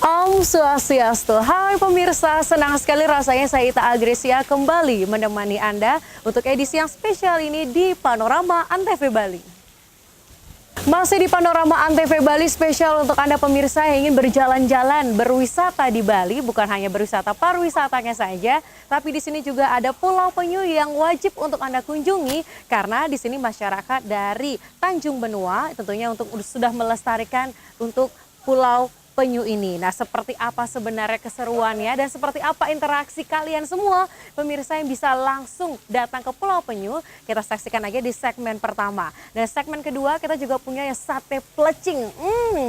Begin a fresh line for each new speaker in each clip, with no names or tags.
Om Swastiastu. Hai pemirsa, senang sekali rasanya saya Ita Agresia kembali menemani Anda untuk edisi yang spesial ini di Panorama Antv Bali. Masih di Panorama Antv Bali spesial untuk Anda pemirsa yang ingin berjalan-jalan, berwisata di Bali, bukan hanya berwisata pariwisatanya saja, tapi di sini juga ada Pulau Penyu yang wajib untuk Anda kunjungi karena di sini masyarakat dari Tanjung Benua tentunya sudah melestarikan untuk Pulau Penyu ini. Nah, seperti apa sebenarnya keseruannya dan seperti apa interaksi kalian semua pemirsa yang bisa langsung datang ke Pulau Penyu, kita saksikan aja di segmen pertama. Dan segmen kedua kita juga punya ya sate plecing.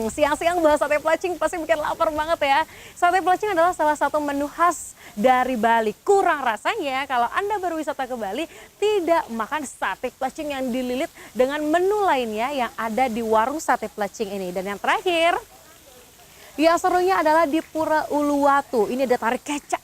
Siang-siang bahas sate plecing pasti bikin lapar banget ya. Sate plecing adalah salah satu menu khas dari Bali. Kurang rasanya kalau Anda berwisata ke Bali tidak makan sate plecing yang dililit dengan menu lainnya yang ada di warung sate plecing ini. Dan yang terakhir, yang serunya adalah di Pura Uluwatu. Ini ada tarik kecak,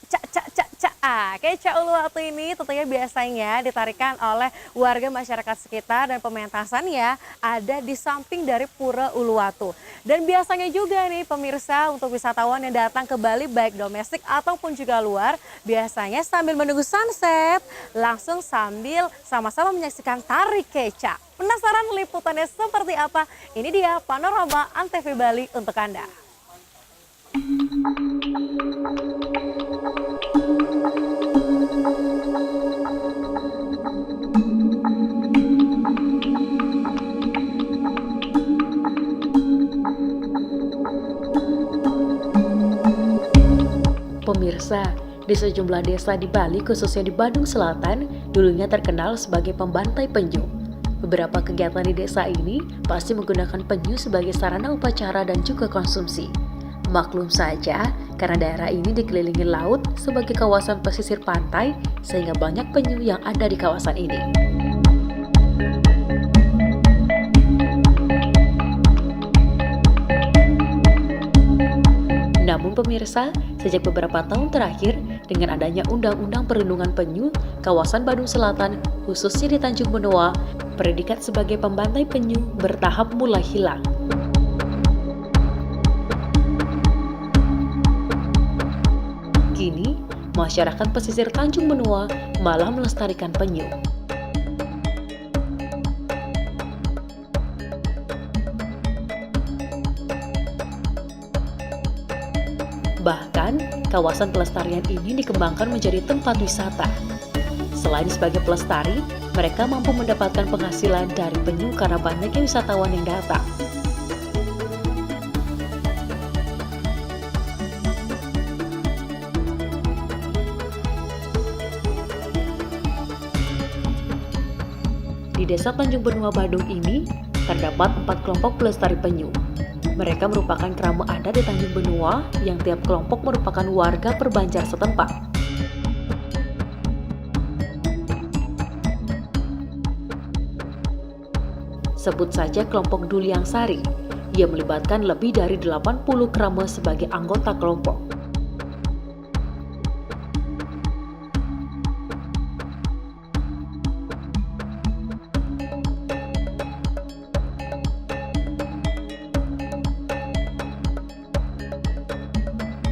kecak Uluwatu ini tentunya biasanya ditarikan oleh warga masyarakat sekitar dan pementasannya ada di samping dari Pura Uluwatu. Dan biasanya juga nih pemirsa untuk wisatawan yang datang ke Bali baik domestik ataupun juga luar, biasanya sambil menunggu sunset langsung sambil sama-sama menyaksikan tarik kecak. Penasaran liputannya seperti apa? Ini dia Panorama Antv Bali untuk Anda.
Pemirsa, di sejumlah desa di Bali, khususnya di Badung Selatan, dulunya terkenal sebagai pembantai penyu. Beberapa kegiatan di desa ini pasti menggunakan penyu sebagai sarana upacara dan juga konsumsi. Maklum saja, karena daerah ini dikelilingi laut sebagai kawasan pesisir pantai, sehingga banyak penyu yang ada di kawasan ini. Namun pemirsa, sejak beberapa tahun terakhir, dengan adanya Undang-Undang Perlindungan Penyu, kawasan Badung Selatan, khususnya di Tanjung Benua, predikat sebagai pembantai penyu bertahap mulai hilang. Kini, masyarakat pesisir Tanjung Benua malah melestarikan penyu. Bahkan, kawasan pelestarian ini dikembangkan menjadi tempat wisata. Selain sebagai pelestari, mereka mampu mendapatkan penghasilan dari penyu karena banyaknya wisatawan yang datang. Di desa Tanjung Benua Badung ini, terdapat 4 kelompok pelestari penyu. Mereka merupakan kerama adat di Tanjung Benua yang tiap kelompok merupakan warga perbanjar setempat. Sebut saja kelompok Duliang Sari. Ia melibatkan lebih dari 80 kerama sebagai anggota kelompok.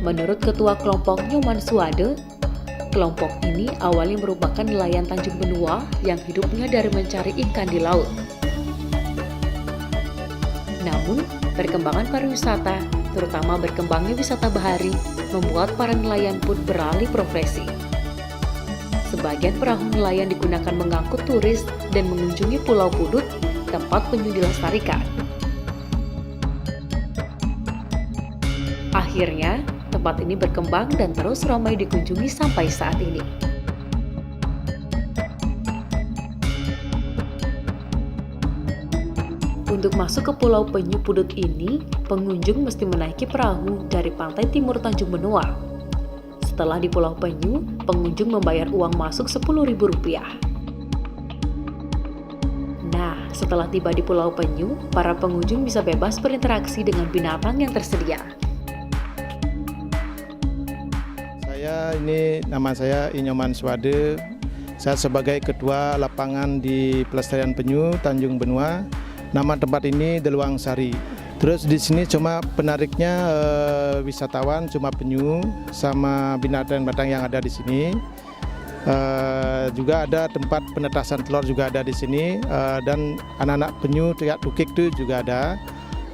Menurut Ketua Kelompok Nyoman Suade, kelompok ini awalnya merupakan nelayan Tanjung Benua yang hidupnya dari mencari ikan di laut. Namun, perkembangan pariwisata, terutama berkembangnya wisata bahari, membuat para nelayan pun beralih profesi. Sebagian perahu nelayan digunakan mengangkut turis dan mengunjungi Pulau Pudut, tempat penyu dilestarikan. Akhirnya, tempat ini berkembang dan terus ramai dikunjungi sampai saat ini. Untuk masuk ke Pulau Penyu Pudut ini, pengunjung mesti menaiki perahu dari pantai timur Tanjung Benua. Setelah di Pulau Penyu, pengunjung membayar uang masuk Rp10.000. Nah, setelah tiba di Pulau Penyu, para pengunjung bisa bebas berinteraksi dengan binatang yang tersedia.
Nama saya Nyoman Suade. Saya sebagai Ketua Lapangan di Pelestarian Penyu Tanjung Benua. Nama tempat ini Deluang Sari. Terus di sini cuma penariknya wisatawan cuma penyu sama binatang-binatang yang ada di sini. Juga ada tempat penetasan telur juga ada di sini, dan anak-anak penyu teriak tukik itu juga ada.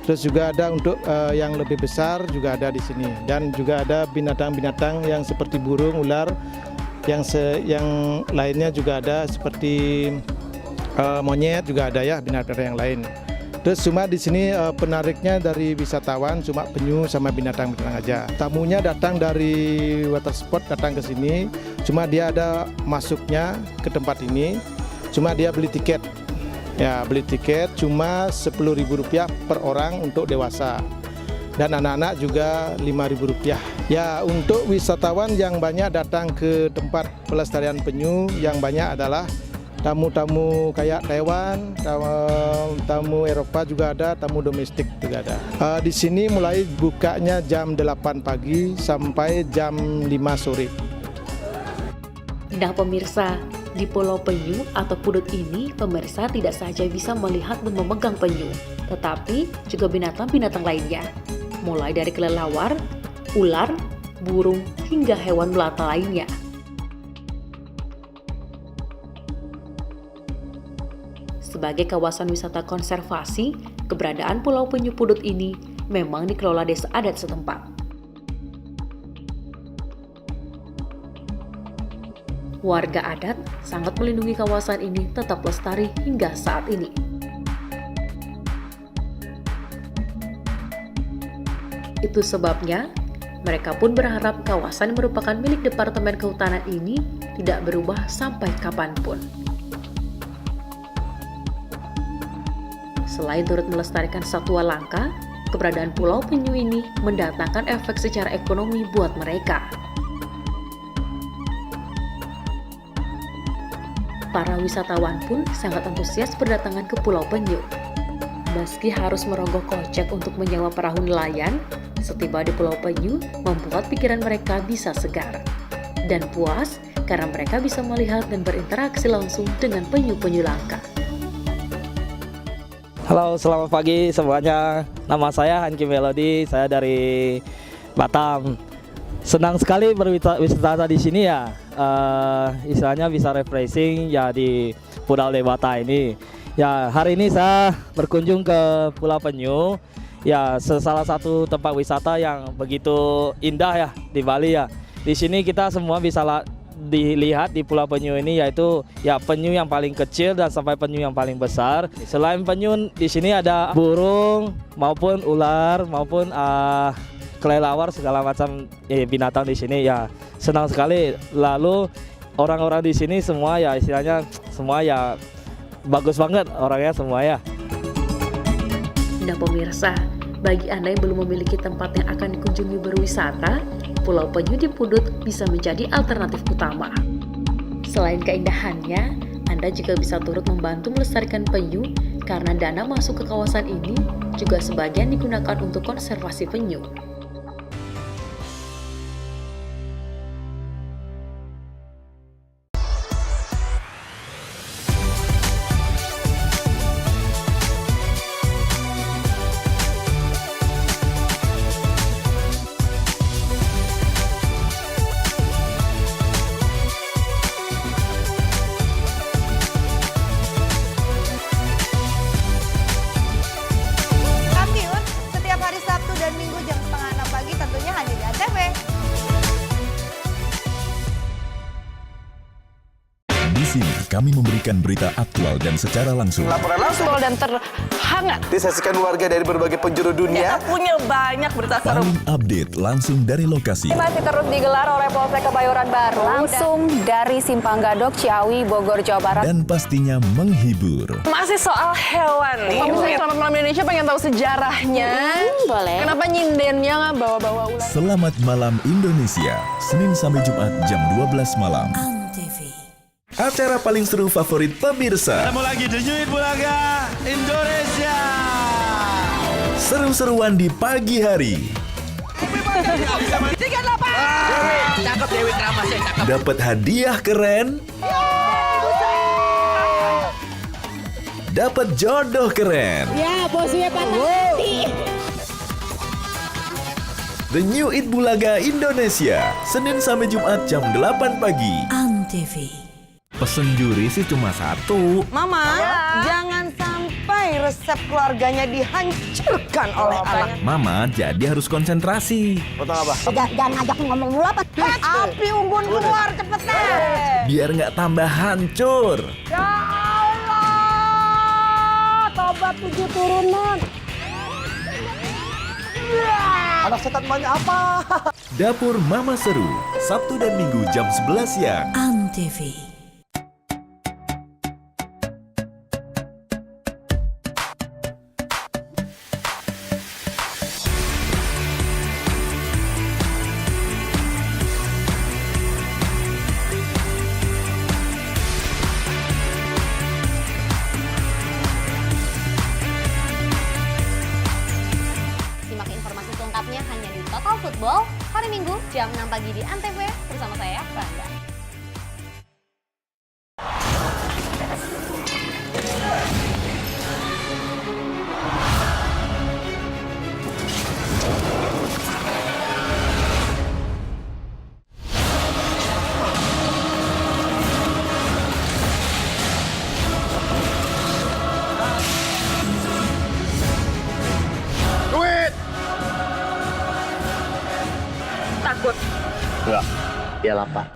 Terus juga ada untuk yang lebih besar juga ada di sini, dan juga ada binatang-binatang yang seperti burung, ular, yang lainnya juga ada seperti monyet juga ada ya, binatang yang lain. Terus cuma di sini penariknya dari wisatawan cuma penyu sama binatang-binatang aja. Tamunya datang dari water sport datang ke sini, cuma dia ada masuknya ke tempat ini, cuma dia beli tiket. Ya, beli tiket cuma Rp10.000 per orang untuk dewasa. Dan anak-anak juga Rp5.000. Ya, untuk wisatawan yang banyak datang ke tempat pelestarian penyu yang banyak adalah tamu-tamu kayak Taiwan, tamu Eropa juga ada, tamu domestik juga ada. Di sini mulai bukanya jam 8 pagi sampai jam 5 sore.
Nah pemirsa, di Pulau Penyu atau Pudut ini, pemirsa tidak saja bisa melihat dan memegang penyu, tetapi juga binatang-binatang lainnya. Mulai dari kelelawar, ular, burung, hingga hewan melata lainnya. Sebagai kawasan wisata konservasi, keberadaan Pulau Penyu Pudut ini memang dikelola desa adat setempat. Warga adat sangat melindungi kawasan ini tetap lestari hingga saat ini. Itu sebabnya mereka pun berharap kawasan yang merupakan milik Departemen Kehutanan ini tidak berubah sampai kapanpun. Selain turut melestarikan satwa langka, keberadaan Pulau Penyu ini mendatangkan efek secara ekonomi buat mereka. Para wisatawan pun sangat antusias berdatangan ke Pulau Penyu. Meski harus merogoh kocek untuk menyewa perahu nelayan, setiba di Pulau Penyu membuat pikiran mereka bisa segar dan puas karena mereka bisa melihat dan berinteraksi langsung dengan penyu-penyu langka.
Halo, selamat pagi semuanya. Nama saya Hanki Melody, saya dari Batam. Senang sekali berwisata di sini ya. Istilahnya bisa refreshing ya di Pulau Dewata ini. Ya, hari ini saya berkunjung ke Pulau Penyu. Ya, salah satu tempat wisata yang begitu indah ya di Bali ya. Di sini kita semua bisa dilihat di Pulau Penyu ini, yaitu ya penyu yang paling kecil dan sampai penyu yang paling besar. Selain penyu di sini ada burung maupun ular maupun kelelawar, segala macam binatang di sini ya. Senang sekali. Lalu orang-orang di sini semua ya istilahnya semua ya bagus banget orangnya semua ya.
Nah pemirsa, bagi Anda yang belum memiliki tempat yang akan dikunjungi berwisata, Pulau Penyu di Pudut bisa menjadi alternatif utama. Selain keindahannya, Anda juga bisa turut membantu melestarikan penyu karena dana masuk ke kawasan ini juga sebagian digunakan untuk konservasi penyu.
Di sini kami memberikan berita aktual dan secara langsung.
Laporan langsung
dan terhangat
disaksikan warga dari berbagai penjuru dunia.
Kita punya banyak berita seru.
Paling update langsung dari lokasi.
Masih terus digelar oleh Polsek Kebayoran Baru. Langsung dari Simpang Gadok, Ciawi, Bogor, Jawa Barat.
Dan pastinya menghibur.
Masih soal hewan nih. Pemirsa Selamat Malam Indonesia pengen tahu sejarahnya.
Boleh.
Kenapa nyindennya nggak bawa-bawa ular?
Selamat Malam Indonesia, Senin sampai Jumat jam 12 malam. Acara paling seru favorit pemirsa.
Ketemu lagi The New Hit Bulaga Indonesia.
Seru-seruan di pagi hari.
38.
Cakep Dewi Kramasya, cakep.
Dapat hadiah keren. Dapat jodoh keren.
Ya, bosnya patah hati.
The New Eat Bulaga Indonesia, Senin sampai Jumat jam 8 pagi.
Antv.
Pesen juri sih cuma satu.
Mama, jangan sampai resep keluarganya dihancurkan oleh anak.
Mama jadi harus konsentrasi.
Potong apa?
Jangan ngajak ngomong dulu apa?
Api unggun keluar cepetan.
Biar nggak tambah hancur.
Ya Allah, tobat 7 turunan.
Anak setan banyak apa?
Dapur Mama Seru, Sabtu dan Minggu jam 11 siang.
Antv.
Simak informasi selengkapnya hanya di Total Football hari Minggu jam 6 pagi di Antv bersama saya, Rangga.
Duit!
Takut.
Enggak, dia lapar.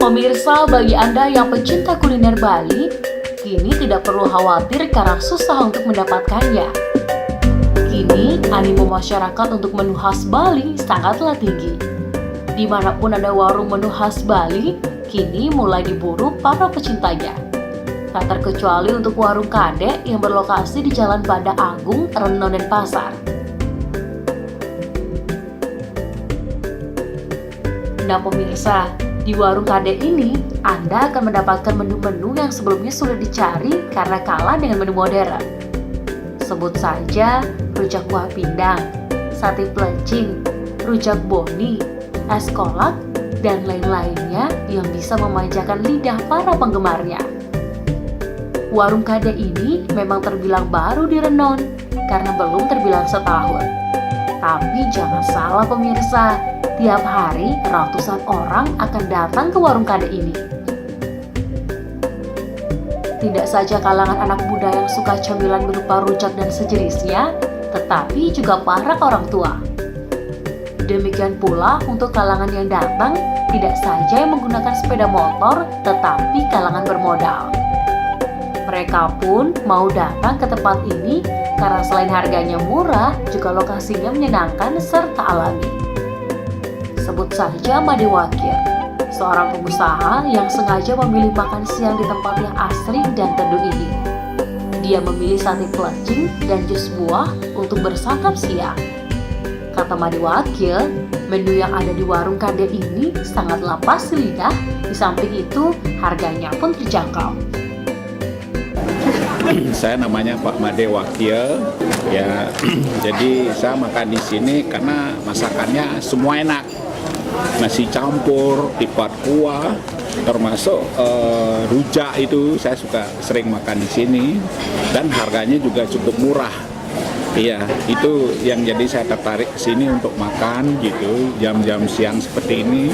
Pemirsa, bagi Anda yang pecinta kuliner Bali, kini tidak perlu khawatir karena susah untuk mendapatkannya. Kini, animo masyarakat untuk menu khas Bali sangatlah tinggi. Dimanapun ada warung menu khas Bali, kini mulai diburu para pecintanya. Tak terkecuali untuk warung Kadek yang berlokasi di Jalan Banda Agung, Renon, dan Pasar. Nah pemirsa, di warung Kadek ini, Anda akan mendapatkan menu-menu yang sebelumnya sudah dicari karena kalah dengan menu modern. Sebut saja rujak kuah pindang, sate pelecing, rujak boni, es kolak, dan lain-lainnya yang bisa memanjakan lidah para penggemarnya. Warung Kadek ini memang terbilang baru di Renon karena belum terbilang setahun. Tapi jangan salah pemirsa, tiap hari ratusan orang akan datang ke warung Kadek ini. Tidak saja kalangan anak muda yang suka cemilan berupa rujak dan sejenisnya, tetapi juga para orang tua. Demikian pula untuk kalangan yang datang, tidak saja yang menggunakan sepeda motor, tetapi kalangan bermodal. Mereka pun mau datang ke tempat ini karena selain harganya murah, juga lokasinya menyenangkan serta alami. Sebut saja Made Wakil, seorang pengusaha yang sengaja memilih makan siang di tempat yang asri dan teduh ini. Dia memilih sate pelecing dan jus buah untuk bersantap siang. Kata Made Wakil, menu yang ada di warung Kadek ini sangatlah pas di lidah, di samping itu harganya pun terjangkau.
Saya namanya Pak Made Wakil, ya. Jadi saya makan di sini karena masakannya semua enak. Nasi campur, tipat kuah, termasuk rujak itu saya suka sering makan di sini dan harganya juga cukup murah. Iya, itu yang jadi saya tertarik ke sini untuk makan gitu, jam-jam siang seperti ini.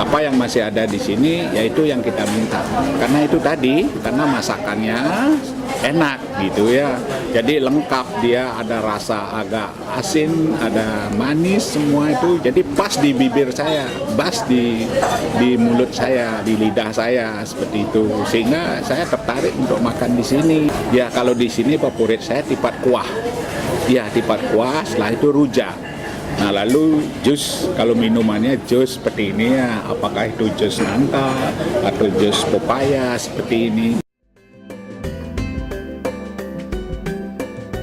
Apa yang masih ada di sini, yaitu yang kita minta. Karena itu tadi, karena masakannya enak gitu ya. Jadi lengkap, dia ada rasa agak asin, ada manis, semua itu. Jadi pas di bibir saya, pas di mulut saya, di lidah saya seperti itu. Sehingga saya tertarik untuk makan di sini. Ya kalau di sini favorit saya tipat kuah. Ya, tipat kuah, setelah itu rujak. Nah, lalu jus, kalau minumannya jus seperti ini ya, apakah itu jus nangka atau jus pepaya seperti ini.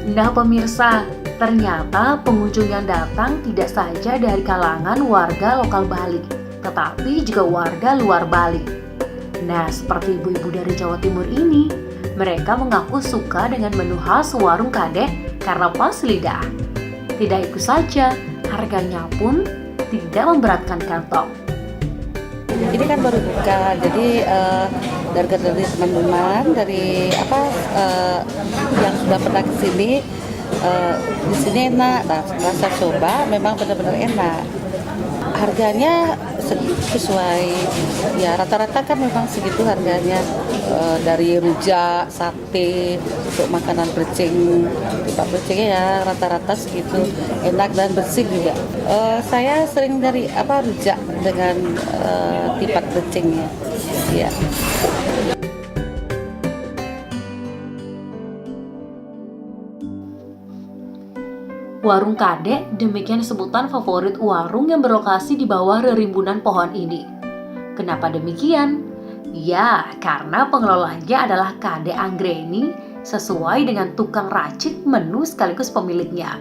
Nah pemirsa, ternyata pengunjung yang datang tidak saja dari kalangan warga lokal Bali, tetapi juga warga luar Bali. Nah, seperti ibu-ibu dari Jawa Timur ini, Mereka mengaku suka dengan menu khas warung Kadek karena pas lidah. Tidak itu saja, harganya pun tidak memberatkan kantong.
Ini kan baru buka, jadi dari teman-teman dari yang sudah pernah kesini, di sini enak. Nah, setelah saya coba, memang benar-benar enak. Harganya sesuai, ya rata-rata kan memang segitu harganya, dari rujak, sate, untuk makanan plecing, tipat plecingnya ya rata-rata segitu, enak dan bersih juga. Saya sering dari rujak dengan tipat plecingnya, ya.
Warung Kadek demikian sebutan favorit warung yang berlokasi di bawah rerimbunan pohon ini. Kenapa demikian? Ya, karena pengelolanya adalah Kadek Anggreni sesuai dengan tukang racik menu sekaligus pemiliknya.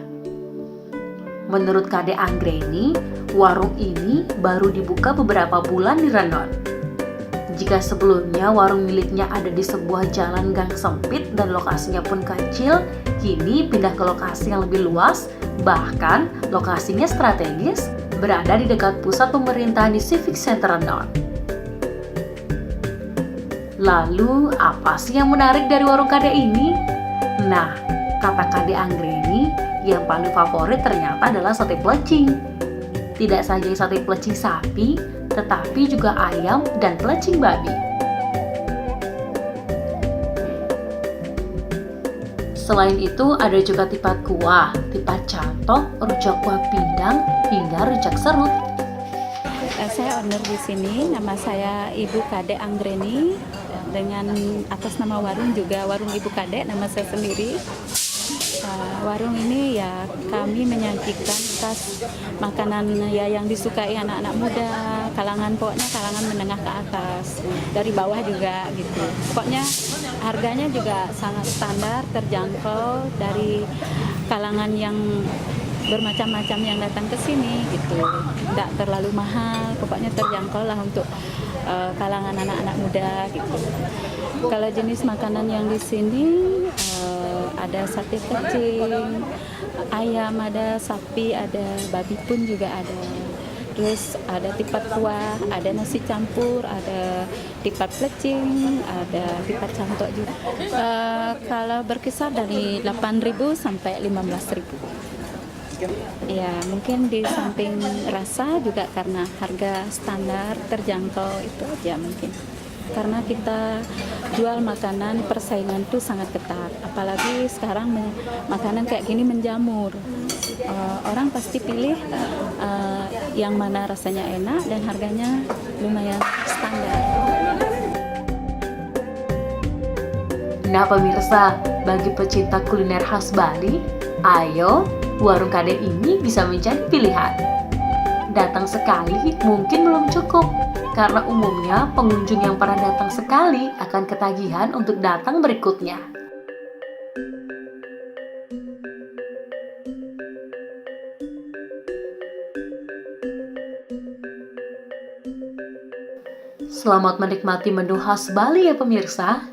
Menurut Kadek Anggreni, warung ini baru dibuka beberapa bulan di Renon. Jika sebelumnya warung miliknya ada di sebuah jalan gang sempit dan lokasinya pun kecil, kini pindah ke lokasi yang lebih luas, bahkan lokasinya strategis, berada di dekat pusat pemerintahan di Civic Center Renon. Lalu, apa sih yang menarik dari warung Kadek ini? Nah, kata Kadek Anggreni, yang paling favorit ternyata adalah sate plecing. Tidak saja sate plecing sapi, tetapi juga ayam dan plecing babi. Selain itu, ada juga tipat kuah, tipat cantok, rujak kuah pindang, hingga rujak serut.
Saya owner di sini, nama saya Ibu Kadek Anggreni, dengan atas nama warung juga warung Ibu Kadek, nama saya sendiri. Warung ini ya kami menyajikan khas makanan ya yang disukai anak-anak muda, pokoknya kalangan menengah ke atas, dari bawah juga gitu. Pokoknya harganya juga sangat standar, terjangkau dari kalangan yang bermacam-macam yang datang ke sini gitu. Tidak terlalu mahal, pokoknya terjangkau lah untuk kalangan anak-anak muda gitu. Kalau jenis makanan yang di sini ada sate plecing, ayam ada, sapi ada, babi pun juga ada. Terus ada tipat kuah, ada nasi campur, ada tipat plecing, ada tipat cantok juga. Kalau berkisar dari 8.000 sampai 15.000. Ya, mungkin di samping rasa juga karena harga standar terjangkau itu aja mungkin. Karena kita jual makanan, persaingan itu sangat ketat. Apalagi sekarang makanan kayak gini menjamur. Orang pasti pilih yang mana rasanya enak dan harganya lumayan standar.
Nah pemirsa, bagi pecinta kuliner khas Bali, ayo warung Kadek ini bisa menjadi pilihan. Datang sekali mungkin belum cukup, karena umumnya pengunjung yang pernah datang sekali akan ketagihan untuk datang berikutnya. Selamat menikmati menu khas Bali ya pemirsa.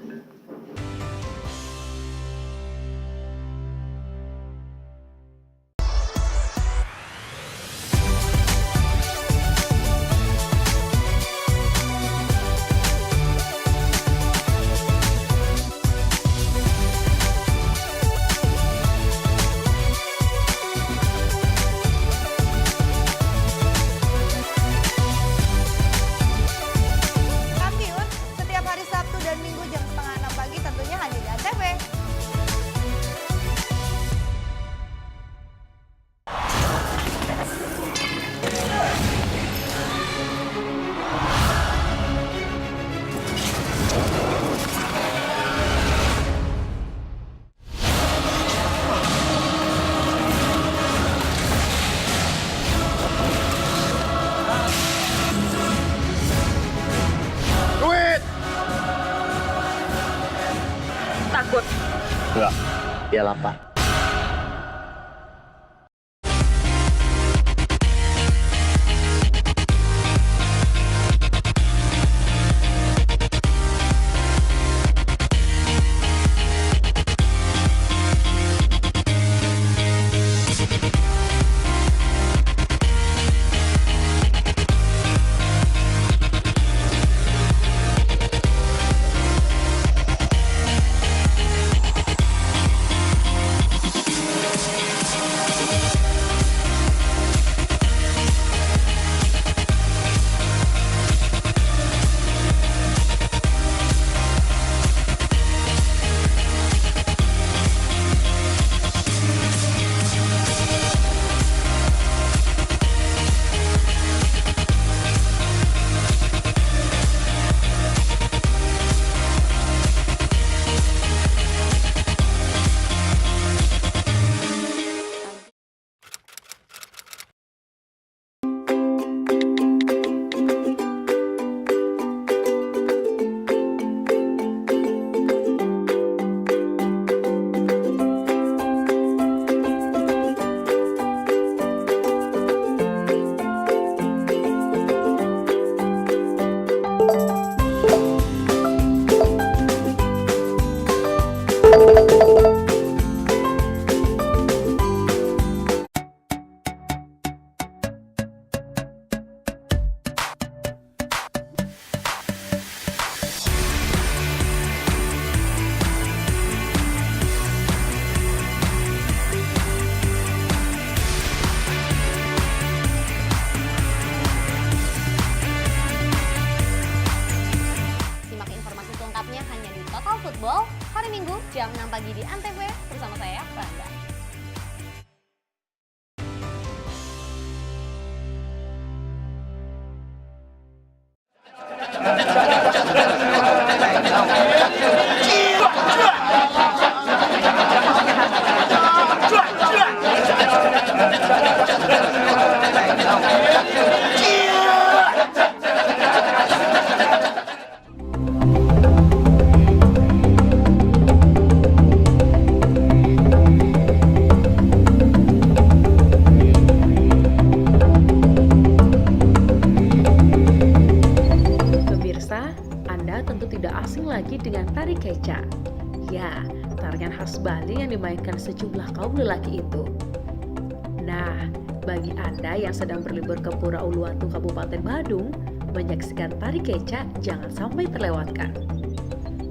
Takut. Enggak, dia lapar.
pagi di Antv bersama saya, Rangga.
Pemirsa, Anda tentu tidak asing lagi dengan tari kecak. Ya, tarian khas Bali yang dimainkan sejumlah kaum lelaki itu. Nah, bagi Anda yang sedang berlibur ke Pura Uluwatu, Kabupaten Badung, menyaksikan tari kecak jangan sampai terlewatkan.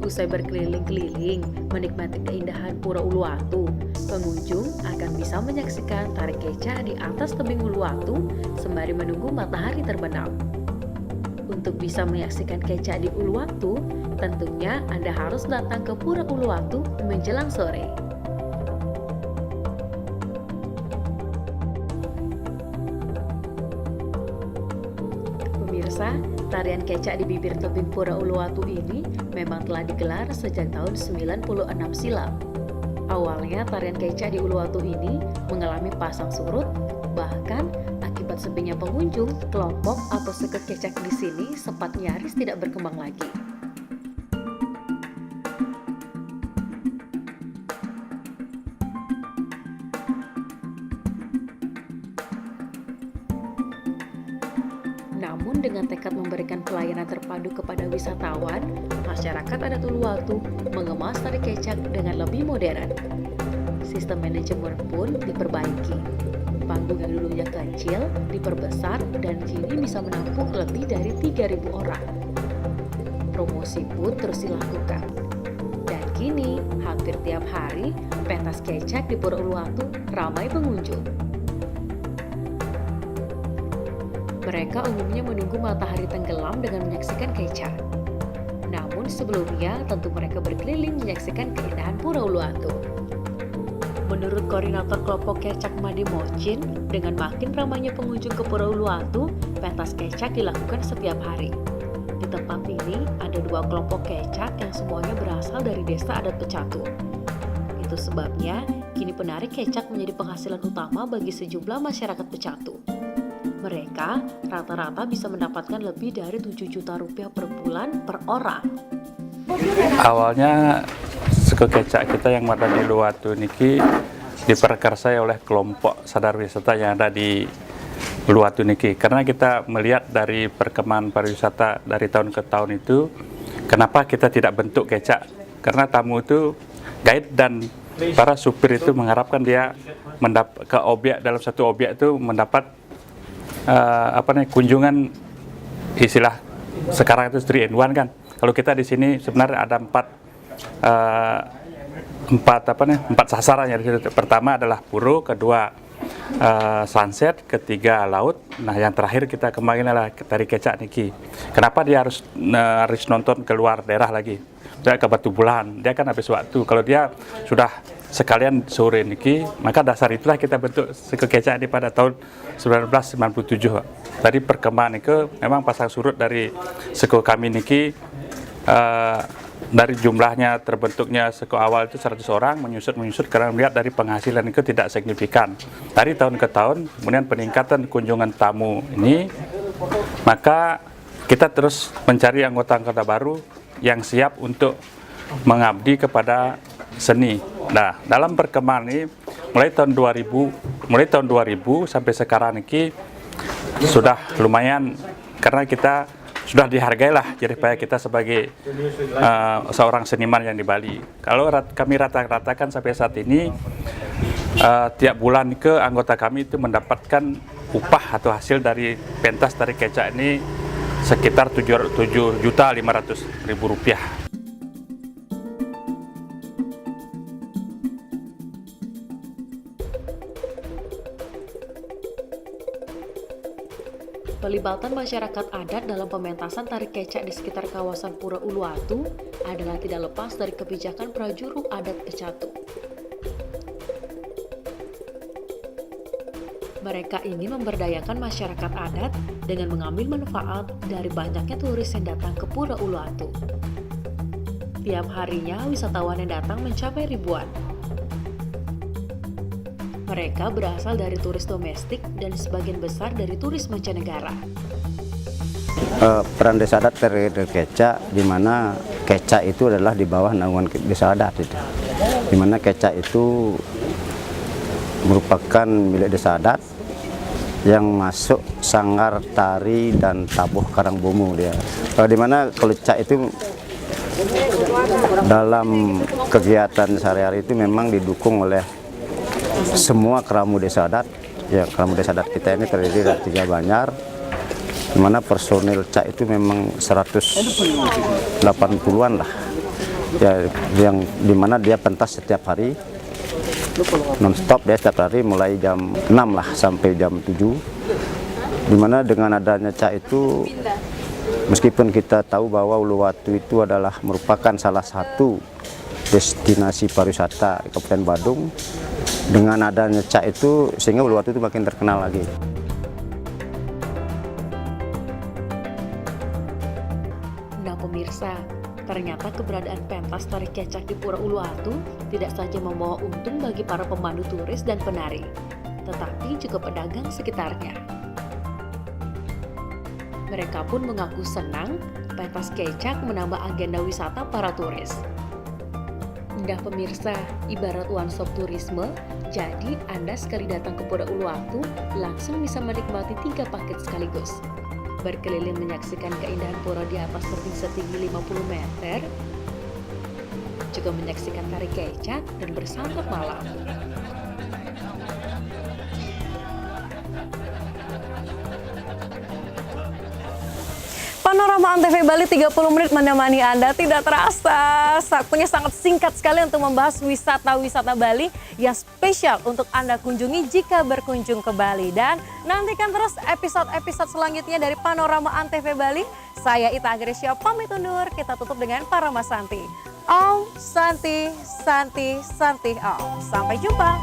Usai berkeliling-keliling menikmati keindahan Pura Uluwatu, pengunjung akan bisa menyaksikan tari kecak di atas tebing Uluwatu sembari menunggu matahari terbenam. Untuk bisa menyaksikan kecak di Uluwatu, tentunya Anda harus datang ke Pura Uluwatu menjelang sore. Pemirsa, tarian kecak di bibir tebing Pura Uluwatu ini memang telah digelar sejak tahun 96 silam. Awalnya tarian kecak di Uluwatu ini mengalami pasang surut, bahkan akibat sepinya pengunjung, kelompok atau sekek kecak di sini sempat nyaris tidak berkembang lagi. Namun dengan tekad memberikan pelayanan terpadu kepada wisatawan, masyarakat adat Uluwatu mengemas tari kecak dengan lebih modern. Sistem manajemen pun diperbaiki. Panggung yang dulunya kecil diperbesar dan kini bisa menampung lebih dari 3.000 orang. Promosi pun terus dilakukan. Dan kini, hampir tiap hari, pentas kecak di Pura Uluwatu ramai pengunjung. Mereka umumnya menunggu matahari tenggelam dengan menyaksikan kecak. Namun sebelumnya tentu mereka berkeliling menyaksikan keindahan Pura Uluwatu. Menurut koordinator kelompok kecak Made Mocin, dengan makin ramainya pengunjung ke Pura Uluwatu, pentas kecak dilakukan setiap hari. Di tempat ini ada 2 kelompok kecak yang semuanya berasal dari desa adat Pecatu. Itu sebabnya kini penari kecak menjadi penghasilan utama bagi sejumlah masyarakat Pecatu. Mereka rata-rata bisa mendapatkan lebih dari 7 juta rupiah per bulan per orang.
Awalnya suku kecak kita yang ada di Uluwatu niki diperkarsai oleh kelompok sadar wisata yang ada di Uluwatu niki. Karena kita melihat dari perkembangan pariwisata dari tahun ke tahun itu, kenapa kita tidak bentuk kecak? Karena tamu itu guide dan para supir itu mengharapkan dia ke objek, dalam satu objek itu mendapat kunjungan, istilah sekarang itu 3 in 1 kan. Kalau kita di sini sebenarnya ada 4 sasaran ya di situ. Pertama adalah pura, kedua sunset, ketiga laut. Nah, yang terakhir kita kemarin adalah tari kecak niki. Kenapa dia harus nonton keluar daerah lagi? Dia ke Batu Bulan, dia kan habis waktu. Kalau dia sudah sekalian sore niki, maka dasar itulah kita bentuk suku kecak ini pada tahun 1997. Tadi perkembangan itu memang pasang surut dari suku kami niki, dari jumlahnya terbentuknya suku awal itu 100 orang menyusut karena melihat dari penghasilan itu tidak signifikan. Dari tahun ke tahun, kemudian peningkatan kunjungan tamu ini, maka kita terus mencari anggota-anggota baru yang siap untuk mengabdi kepada seni. Nah, dalam perkembangan ini mulai tahun 2000 sampai sekarang ini sudah lumayan, karena kita sudah dihargai lah jadi kita sebagai seorang seniman yang di Bali. Kalau kami rata-ratakan sampai saat ini tiap bulan ke anggota kami itu mendapatkan upah atau hasil dari pentas tari kecak ini sekitar 7.500.000 rupiah.
Pelibatan masyarakat adat dalam pementasan tari kecak di sekitar kawasan Pura Uluwatu adalah tidak lepas dari kebijakan prajuru adat Kecatu. Mereka ingin memberdayakan masyarakat adat dengan mengambil manfaat dari banyaknya turis yang datang ke Pura Uluwatu. Tiap harinya wisatawan yang datang mencapai ribuan. Mereka berasal dari turis domestik dan sebagian besar dari turis mancanegara.
Peran desa adat terkait kecak, di mana kecak itu adalah di bawah naungan desa adat itu. Di mana kecak itu merupakan milik desa adat yang masuk sanggar tari dan tabuh Karangbomu dia. Di mana kalau kecak itu dalam kegiatan sehari-hari itu memang didukung oleh semua keramu desa adat. Ya, keramu desa adat kita ini terdiri dari 3 Banjar, di mana personil cak itu memang 180-an lah. Ya, yang di mana dia pentas setiap hari, non-stop dia setiap hari mulai jam 6 lah sampai jam 7. Di mana dengan adanya cak itu, meskipun kita tahu bahwa Uluwatu itu adalah merupakan salah satu destinasi pariwisata di Kabupaten Badung, dengan adanya cak itu sehingga Uluwatu itu makin terkenal lagi.
Nah pemirsa, ternyata keberadaan pentas tari kecak di Pura Uluwatu tidak saja membawa untung bagi para pemandu turis dan penari, tetapi juga pedagang sekitarnya. Mereka pun mengaku senang pentas kecak menambah agenda wisata para turis. Nah pemirsa, ibarat one stop turisme, jadi Anda sekali datang ke Pura Uluwatu langsung bisa menikmati 3 paket sekaligus. Berkeliling menyaksikan keindahan pura di atas tebing setinggi 50 meter, juga menyaksikan tari kecak dan bersantap malam.
Panorama Antv Bali 30 menit menemani Anda, tidak terasa. Waktunya sangat singkat sekali untuk membahas wisata-wisata Bali yang spesial untuk Anda kunjungi jika berkunjung ke Bali. Dan nantikan terus episode-episode selanjutnya dari Panorama Antv Bali. Saya Ita Agresya pamit undur, kita tutup dengan Parama Santi. Om Santi, Santi, Santi Om. Sampai jumpa.